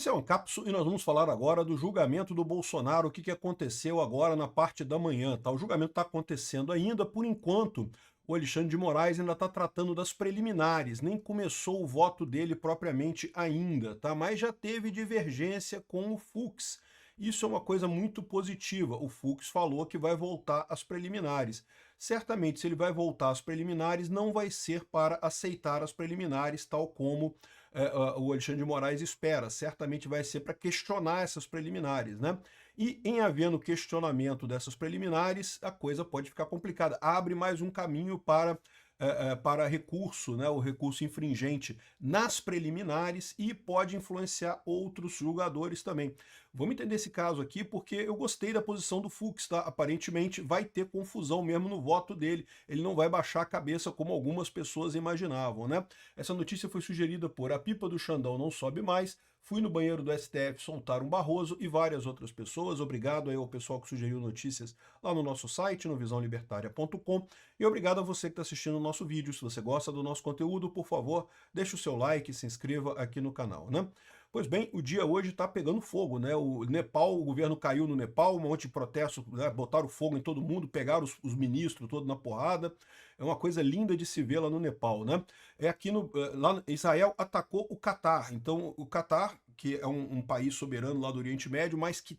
Esse é um Cápsula e nós vamos falar agora do julgamento do Bolsonaro, o que aconteceu agora na parte da manhã. Tá? O julgamento está acontecendo ainda, por enquanto, o Alexandre de Moraes ainda está tratando das preliminares, nem começou o voto dele propriamente ainda, tá? Mas já teve divergência com o Fux. Isso é uma coisa muito positiva. O Fux falou que vai voltar às preliminares. Certamente, se ele vai voltar às preliminares, não vai ser para aceitar as preliminares, tal como o Alexandre de Moraes espera. Certamente vai ser para questionar essas preliminares, né? E em havendo questionamento dessas preliminares, a coisa pode ficar complicada. Abre mais um caminho para recurso, né, o recurso infringente nas preliminares e pode influenciar outros julgadores também. Vamos entender esse caso aqui porque eu gostei da posição do Fux, tá? Aparentemente vai ter confusão mesmo no voto dele, ele não vai baixar a cabeça como algumas pessoas imaginavam, né? Essa notícia foi sugerida por A Pipa do Xandão Não Sobe Mais, Fui no Banheiro do STF Soltar um Barroso e várias outras pessoas. Obrigado aí ao pessoal que sugeriu notícias lá no nosso site, no visãolibertaria.com, e obrigado a você que está assistindo o nosso vídeo. Se você gosta do nosso conteúdo, por favor, deixe o seu like e se inscreva aqui no canal, né? Pois bem, o dia hoje está pegando fogo, né? O Nepal, o governo caiu no Nepal, um monte de protesto, né? Botaram fogo em todo mundo, pegaram os ministros todos na porrada. É uma coisa linda de se ver lá no Nepal, né? É aqui lá Israel atacou o Catar. Então, o Catar, que é um país soberano lá do Oriente Médio, mas que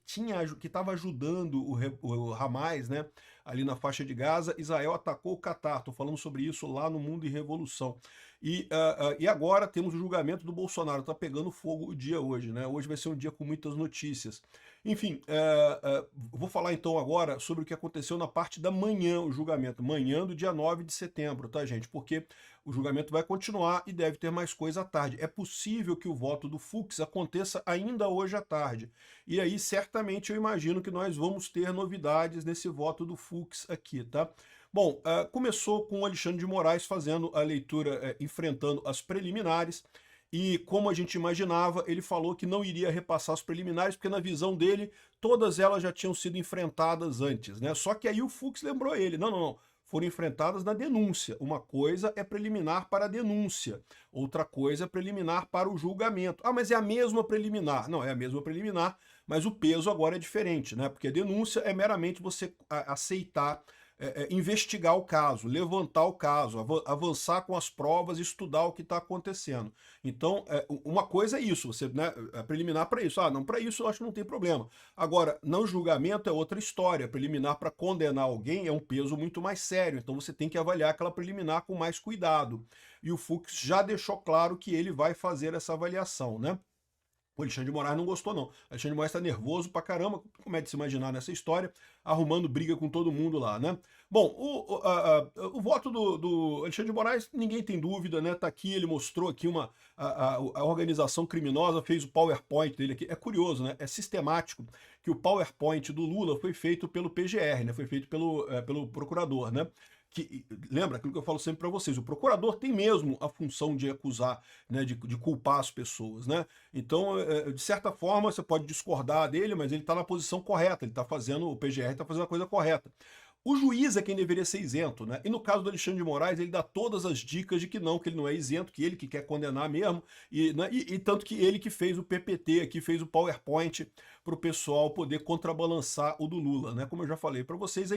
estava ajudando o Hamas, né? Ali na faixa de Gaza, Israel atacou o Catar. Estou falando sobre isso lá no Mundo e Revolução. E agora temos o julgamento do Bolsonaro. Está pegando fogo o dia hoje, né? Hoje vai ser um dia com muitas notícias. Enfim, vou falar então agora sobre o que aconteceu na parte da manhã, o julgamento. Manhã do dia 9 de setembro, tá, gente? Porque o julgamento vai continuar e deve ter mais coisa à tarde. É possível que o voto do Fux aconteça ainda hoje à tarde. E aí, certamente, eu imagino que nós vamos ter novidades nesse voto do Fux aqui, tá? Bom, começou com o Alexandre de Moraes fazendo a leitura, enfrentando as preliminares, e como a gente imaginava, ele falou que não iria repassar as preliminares, porque na visão dele, todas elas já tinham sido enfrentadas antes, né? Só que aí o Fux lembrou ele, não, foram enfrentadas na denúncia. Uma coisa é preliminar para a denúncia, outra coisa é preliminar para o julgamento. Ah, mas é a mesma preliminar. Não, é a mesma preliminar, mas o peso agora é diferente, né? Porque a denúncia é meramente você aceitar, investigar o caso, levantar o caso, avançar com as provas, estudar o que está acontecendo. Então, uma coisa é isso, você, né, é preliminar para isso. Ah, não, para isso eu acho que não tem problema. Agora, não julgamento é outra história. Preliminar para condenar alguém é um peso muito mais sério, então você tem que avaliar aquela preliminar com mais cuidado. E o Fux já deixou claro que ele vai fazer essa avaliação, né? O Alexandre de Moraes não gostou, não. O Alexandre de Moraes está nervoso pra caramba, como é de se imaginar nessa história, arrumando briga com todo mundo lá, né? Bom, o voto do Alexandre de Moraes, ninguém tem dúvida, né? Tá aqui, ele mostrou aqui a organização criminosa, fez o PowerPoint dele aqui. É curioso, né? É sistemático que o PowerPoint do Lula foi feito pelo PGR, né? Foi feito pelo procurador, né? Lembra aquilo que eu falo sempre para vocês, o procurador tem mesmo a função de acusar, né, de culpar as pessoas, né? Então, de certa forma, você pode discordar dele, mas ele está na posição correta, o PGR está fazendo a coisa correta. O juiz é quem deveria ser isento, né? E no caso do Alexandre de Moraes, ele dá todas as dicas de que ele não é isento, que ele que quer condenar mesmo, né, e tanto que ele que fez o PPT aqui, fez o PowerPoint para o pessoal poder contrabalançar o do Lula, né? Como eu já falei para vocês,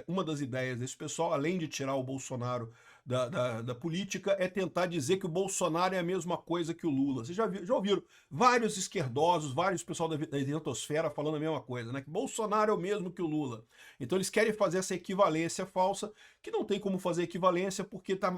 uma das ideias desse pessoal, além de tirar o Bolsonaro da política, é tentar dizer que o Bolsonaro é a mesma coisa que o Lula. Vocês já ouviram vários esquerdosos, vários pessoal da isentosfera falando a mesma coisa, né? Que Bolsonaro é o mesmo que o Lula. Então eles querem fazer essa equivalência falsa, que não tem como fazer equivalência, porque tá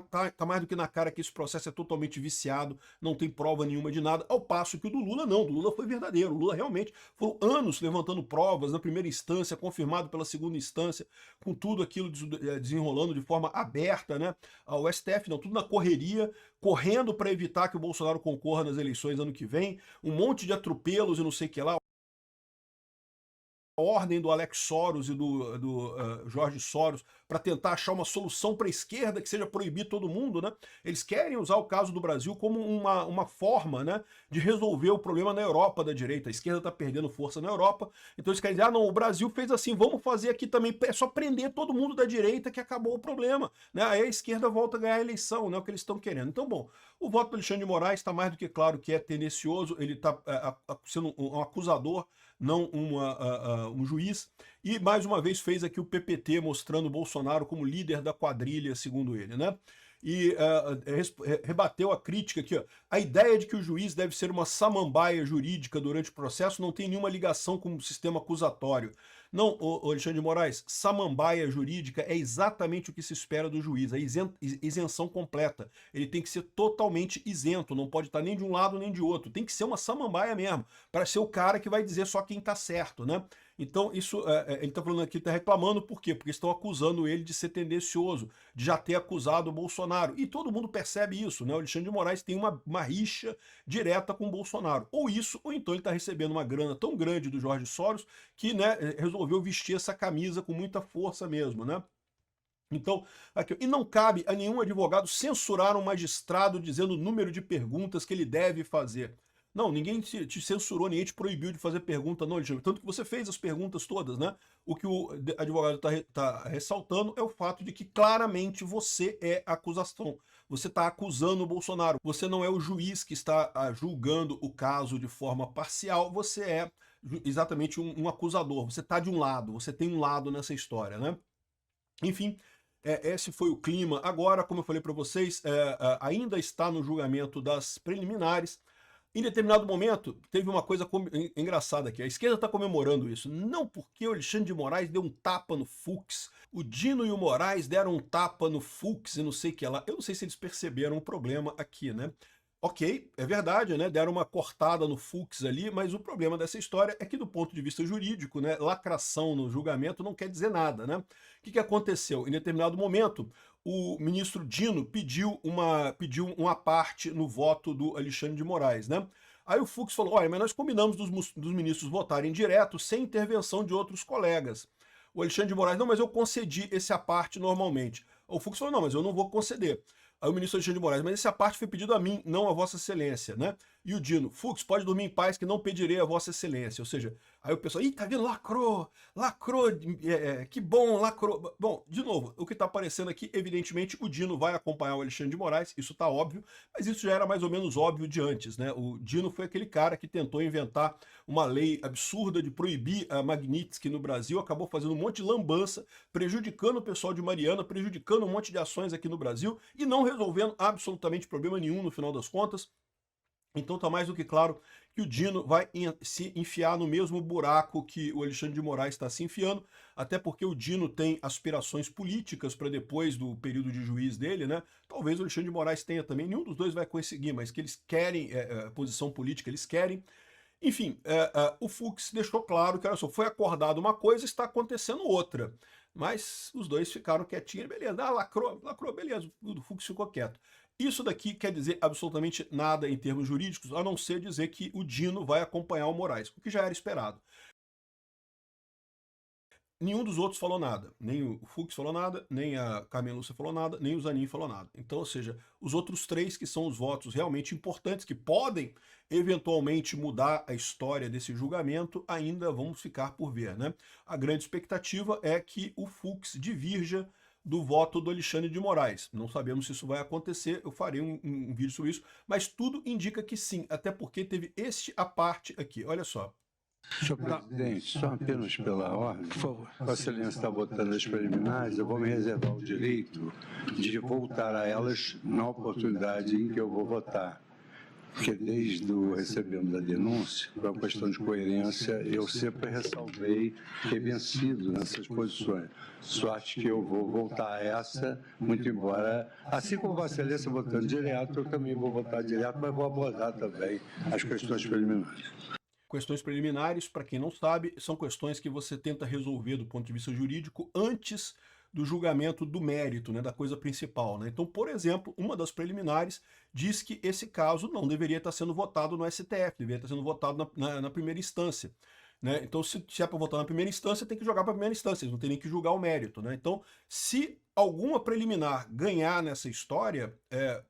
mais do que na cara que esse processo é totalmente viciado, não tem prova nenhuma de nada, ao passo que o do Lula não, o do Lula foi verdadeiro, o Lula realmente foram anos levantando provas na primeira instância, confirmado pela segunda instância, com tudo aquilo desenrolando de forma aberta, né? O STF não, tudo na correria, correndo para evitar que o Bolsonaro concorra nas eleições ano que vem, um monte de atropelos e não sei o que lá, ordem do Alex Soros e do Jorge Soros para tentar achar uma solução para a esquerda que seja proibir todo mundo, né? Eles querem usar o caso do Brasil como uma forma, né, de resolver o problema na Europa da direita. A esquerda está perdendo força na Europa, então eles querem dizer, ah não, o Brasil fez assim, vamos fazer aqui também, é só prender todo mundo da direita que acabou o problema, né? Aí a esquerda volta a ganhar a eleição, né? O que eles estão querendo. Então, bom, O voto do Alexandre de Moraes está mais do que claro que é tendencioso, ele está sendo um acusador, não um juiz, e mais uma vez fez aqui o PPT mostrando o Bolsonaro como líder da quadrilha, segundo ele, né? E rebateu a crítica aqui, ó. A ideia de que o juiz deve ser uma samambaia jurídica durante o processo não tem nenhuma ligação com o sistema acusatório. Não, Alexandre de Moraes, samambaia jurídica é exatamente o que se espera do juiz, a isenção completa. Ele tem que ser totalmente isento, não pode estar nem de um lado nem de outro. Tem que ser uma samambaia mesmo, para ser o cara que vai dizer só quem está certo, né? Então, isso, ele está falando aqui, está reclamando, por quê? Porque estão acusando ele de ser tendencioso, de já ter acusado o Bolsonaro. E todo mundo percebe isso, né? O Alexandre de Moraes tem uma rixa direta com o Bolsonaro. Ou isso, ou então ele está recebendo uma grana tão grande do Jorge Soros que, né, resolveu vestir essa camisa com muita força mesmo, né? Então, aqui, e não cabe a nenhum advogado censurar um magistrado dizendo o número de perguntas que ele deve fazer. Não, ninguém te censurou, ninguém te proibiu de fazer pergunta, não, Alexandre. Tanto que você fez as perguntas todas, né? O que o advogado está ressaltando é o fato de que claramente você é a acusação. Você está acusando o Bolsonaro. Você não é o juiz que está julgando o caso de forma parcial, você é exatamente um acusador. Você está de um lado, você tem um lado nessa história, né? Enfim, esse foi o clima. Agora, como eu falei para vocês, ainda está no julgamento das preliminares. Em determinado momento, teve uma coisa engraçada aqui. A esquerda está comemorando isso. Não porque o Alexandre de Moraes deu um tapa no Fux. O Dino e o Moraes deram um tapa no Fux e não sei o que lá. Eu não sei se eles perceberam o problema aqui, né? Ok, é verdade, né? Deram uma cortada no Fux ali, mas o problema dessa história é que, do ponto de vista jurídico, né, lacração no julgamento não quer dizer nada, né? O que aconteceu? Em determinado momento, o ministro Dino pediu uma parte no voto do Alexandre de Moraes, né? Aí o Fux falou, olha, mas nós combinamos dos ministros votarem direto, sem intervenção de outros colegas. O Alexandre de Moraes, não, mas eu concedi essa parte normalmente. O Fux falou, não, mas eu não vou conceder. Aí o ministro Alexandre de Moraes, mas essa parte foi pedido a mim, não a Vossa Excelência, né? E o Dino, Fux, pode dormir em paz que não pedirei a Vossa Excelência. Ou seja, aí o pessoal, ih, tá vendo, lacrou, que bom, lacrou. Bom, de novo, o que tá aparecendo aqui, evidentemente, o Dino vai acompanhar o Alexandre de Moraes, isso tá óbvio, mas isso já era mais ou menos óbvio de antes, né? O Dino foi aquele cara que tentou inventar uma lei absurda de proibir a Magnitsky no Brasil, acabou fazendo um monte de lambança, prejudicando o pessoal de Mariana, prejudicando um monte de ações aqui no Brasil e não resolvendo absolutamente problema nenhum no final das contas. Então está mais do que claro que o Dino vai se enfiar no mesmo buraco que o Alexandre de Moraes está se enfiando, até porque o Dino tem aspirações políticas para depois do período de juiz dele, né? Talvez o Alexandre de Moraes tenha também, nenhum dos dois vai conseguir, mas que eles querem posição política, eles querem. Enfim, o Fux deixou claro que, olha só, foi acordado uma coisa, está acontecendo outra. Mas os dois ficaram quietinhos, beleza. Ah, lacrou, beleza, o Fux ficou quieto. Isso daqui quer dizer absolutamente nada em termos jurídicos, a não ser dizer que o Dino vai acompanhar o Moraes, o que já era esperado. Nenhum dos outros falou nada. Nem o Fux falou nada, nem a Carmen Lúcia falou nada, nem o Zanin falou nada. Então, ou seja, os outros três que são os votos realmente importantes, que podem eventualmente mudar a história desse julgamento, ainda vamos ficar por ver, né? A grande expectativa é que o Fux divirja do voto do Alexandre de Moraes. Não sabemos se isso vai acontecer, eu farei um vídeo sobre isso, mas tudo indica que sim, até porque teve a parte aqui, olha só. Senhor presidente, só apenas pela ordem, por favor. Vossa Excelência está votando as preliminares, eu vou me reservar o direito de voltar a elas na oportunidade em que eu vou votar. Porque desde o recebemos a denúncia, por uma questão de coerência, eu sempre ressalvei ter vencido nessas posições. Só acho que eu vou voltar a essa, muito embora, assim como Vossa Excelência votando direto, eu também vou votar direto, mas vou abordar também as questões preliminares. Questões preliminares, para quem não sabe, são questões que você tenta resolver do ponto de vista jurídico antes do julgamento do mérito, né, da coisa principal, né? Então, por exemplo, uma das preliminares diz que esse caso não deveria estar sendo votado no STF, deveria estar sendo votado na primeira instância. Né? Então, se é para votar na primeira instância, tem que jogar para a primeira instância, eles não tem nem que julgar o mérito. Né? Então, se alguma preliminar ganhar nessa história,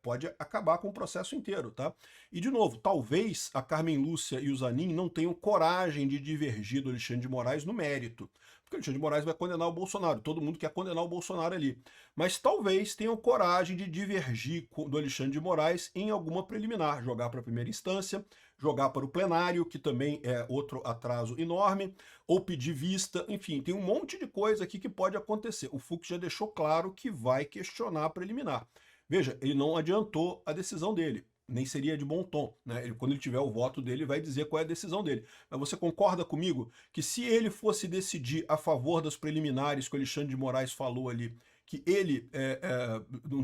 pode acabar com o processo inteiro, tá? E, de novo, talvez a Carmen Lúcia e o Zanin não tenham coragem de divergir do Alexandre de Moraes no mérito, porque o Alexandre de Moraes vai condenar o Bolsonaro, todo mundo quer condenar o Bolsonaro ali. Mas talvez tenham coragem de divergir do Alexandre de Moraes em alguma preliminar, jogar para a primeira instância, jogar para o plenário, que também é outro atraso enorme, ou pedir vista, enfim, tem um monte de coisa aqui que pode acontecer. O Fux já deixou claro que vai questionar a preliminar. Veja, ele não adiantou a decisão dele, nem seria de bom tom, né? Quando ele tiver o voto dele, vai dizer qual é a decisão dele. Mas você concorda comigo que se ele fosse decidir a favor das preliminares que o Alexandre de Moraes falou ali, que ele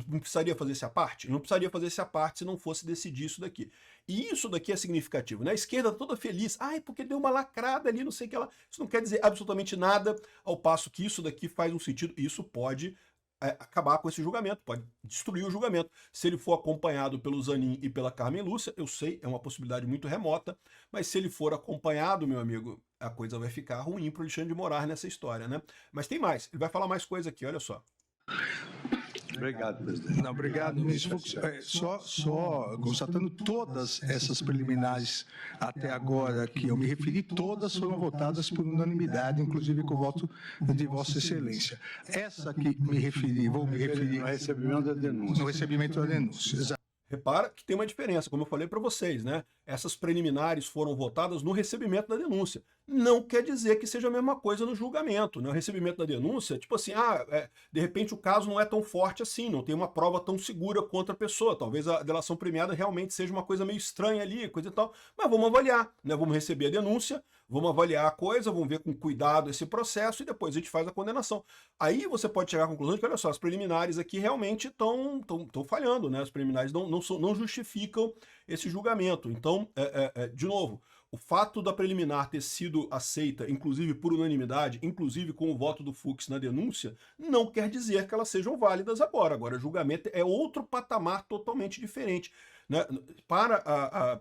não precisaria fazer essa parte? Não precisaria fazer essa parte se não fosse decidir isso daqui. E isso daqui é significativo, né? A esquerda toda feliz, porque deu uma lacrada ali, não sei o que lá. Isso não quer dizer absolutamente nada, ao passo que isso daqui faz um sentido, isso pode acabar com esse julgamento, pode destruir o julgamento. Se ele for acompanhado pelo Zanin e pela Carmen Lúcia, eu sei, é uma possibilidade muito remota, mas se ele for acompanhado, meu amigo, a coisa vai ficar ruim para o Alexandre de Moraes nessa história, né? Mas tem mais, ele vai falar mais coisa aqui, olha só. Obrigado, presidente. Não, obrigado, ministro Fux. Só constatando todas essas preliminares até agora que eu me referi, todas foram votadas por unanimidade, inclusive com o voto de Vossa Excelência. Essa que me referi, vou me referir No recebimento da denúncia. no recebimento da denúncia. Exato. Repara que tem uma diferença, como eu falei para vocês, né? Essas preliminares foram votadas no recebimento da denúncia. Não quer dizer que seja a mesma coisa no julgamento, né? O recebimento da denúncia, tipo assim, de repente o caso não é tão forte assim, não tem uma prova tão segura contra a pessoa. Talvez a delação premiada realmente seja uma coisa meio estranha ali, coisa e tal. Mas vamos avaliar, né? Vamos receber a denúncia, vamos avaliar a coisa, vamos ver com cuidado esse processo e depois a gente faz a condenação. Aí você pode chegar à conclusão de que, olha só, as preliminares aqui realmente estão falhando, né? As preliminares não justificam esse julgamento. Então, de novo, o fato da preliminar ter sido aceita, inclusive por unanimidade, inclusive com o voto do Fux na denúncia, não quer dizer que elas sejam válidas agora. Agora, julgamento é outro patamar totalmente diferente, né? Para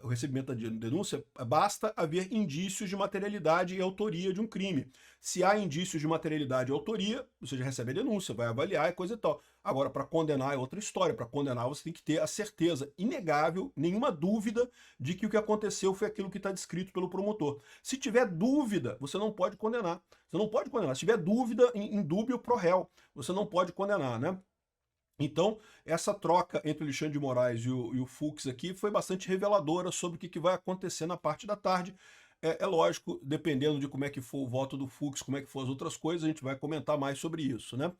o recebimento da denúncia, basta haver indícios de materialidade e autoria de um crime. Se há indícios de materialidade e autoria, você já recebe a denúncia, vai avaliar e coisa e tal. Agora, para condenar é outra história. Para condenar, você tem que ter a certeza inegável, nenhuma dúvida, de que o que aconteceu foi aquilo que está descrito pelo promotor. Se tiver dúvida, você não pode condenar. Você não pode condenar. Se tiver dúvida, in dúbio pro réu, você não pode condenar, né? Então, essa troca entre o Alexandre de Moraes e o Fux aqui foi bastante reveladora sobre o que vai acontecer na parte da tarde. É lógico, dependendo de como é que for o voto do Fux, como é que for as outras coisas, a gente vai comentar mais sobre isso, né?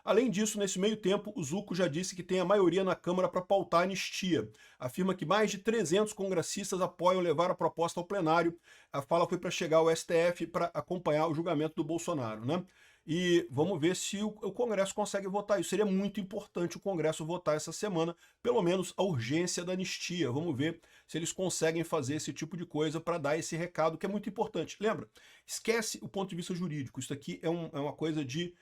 Além disso, nesse meio tempo, o Zucco já disse que tem a maioria na Câmara para pautar a anistia. Afirma que mais de 300 congressistas apoiam levar a proposta ao plenário. A fala foi para chegar ao STF para acompanhar o julgamento do Bolsonaro, né? E vamos ver se o Congresso consegue votar isso. Seria muito importante o Congresso votar essa semana, pelo menos a urgência da anistia. Vamos ver se eles conseguem fazer esse tipo de coisa para dar esse recado que é muito importante. Lembra? Esquece o ponto de vista jurídico. Isso aqui é uma coisa de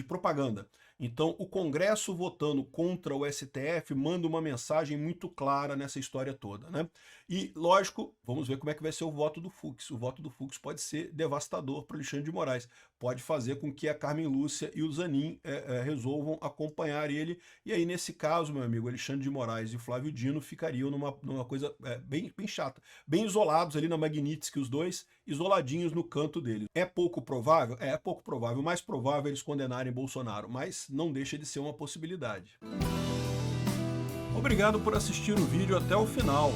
propaganda. Então, o Congresso votando contra o STF manda uma mensagem muito clara nessa história toda, né? E, lógico, vamos ver como é que vai ser o voto do Fux. O voto do Fux pode ser devastador para o Alexandre de Moraes. Pode fazer com que a Carmen Lúcia e o Zanin resolvam acompanhar ele. E aí, nesse caso, meu amigo, Alexandre de Moraes e o Flávio Dino ficariam numa coisa bem chata. Bem isolados ali na Magnitsky, os dois, isoladinhos no canto deles. É pouco provável? É pouco provável. O mais provável é eles condenarem Bolsonaro, mas não deixa de ser uma possibilidade. Obrigado por assistir o vídeo até o final.